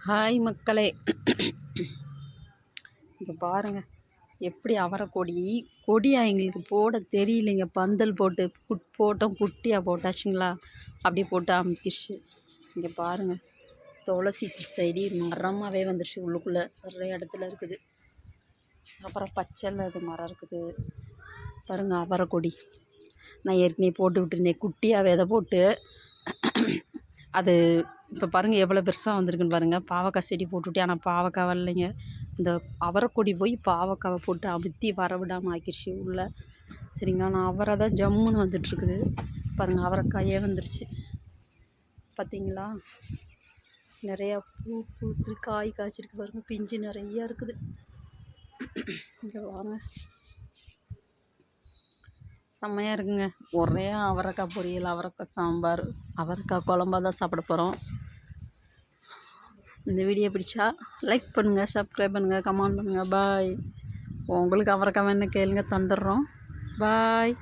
Hi மக்களே, இங்கே பாருங்கள் எப்படி அவரைக்கொடி கொடியாக எங்களுக்கு போட தெரியலைங்க. பந்தல் போட்டு போட்டோம், குட்டியாக போட்டாச்சுங்களா, அப்படியே போட்டு அமுத்திடுச்சு. இங்கே பாருங்கள், துளசி செடி மரமாகவே வந்துடுச்சு, உள்ளுக்குள்ளே நிறைய இடத்துல இருக்குது. அப்புறம் பச்சையில் இது மரம் இருக்குது பாருங்கள். அவரைக்கொடி நான் ஏற்கனவே போட்டு விட்டுருந்தேன், குட்டியாக விதை போட்டு. அது இப்போ பாருங்கள் எவ்வளோ பெருசாக வந்திருக்குன்னு பாருங்கள். பாவக்காய் செடி போட்டுவிட்டேன், ஆனால் பாவக்காய் வரலைங்க. இந்த அவரைக்கொடி போய் பாவக்காவை போட்டு அமுத்தி வர விடாமல் ஆக்கிடுச்சு உள்ளே. சரிங்களா, நான் அவரை தான் ஜம்முன்னு வந்துட்டுருக்குது பாருங்கள். அவரைக்காயே வந்துருச்சு பார்த்தீங்களா. நிறையா பூ பூத்து காய் காய்ச்சிருக்கு பாருங்கள். பிஞ்சு நிறையா இருக்குது. இங்கே வாங்க, செம்மையாக இருக்குங்க. ஒரே அவரைக்காய் பொரியல், அவரைக்காய் சாம்பார், அவரைக்காய் குழம்பா தான் சாப்பிட போகிறோம். இந்த வீடியோ பிடிச்சா லைக் பண்ணுங்கள், சப்ஸ்கிரைப் பண்ணுங்கள், கமெண்ட் பண்ணுங்கள். பாய். உங்களுக்கு அவரைக்காய் வேணுன்னு கேளுங்க, தந்துடுறோம். பாய்.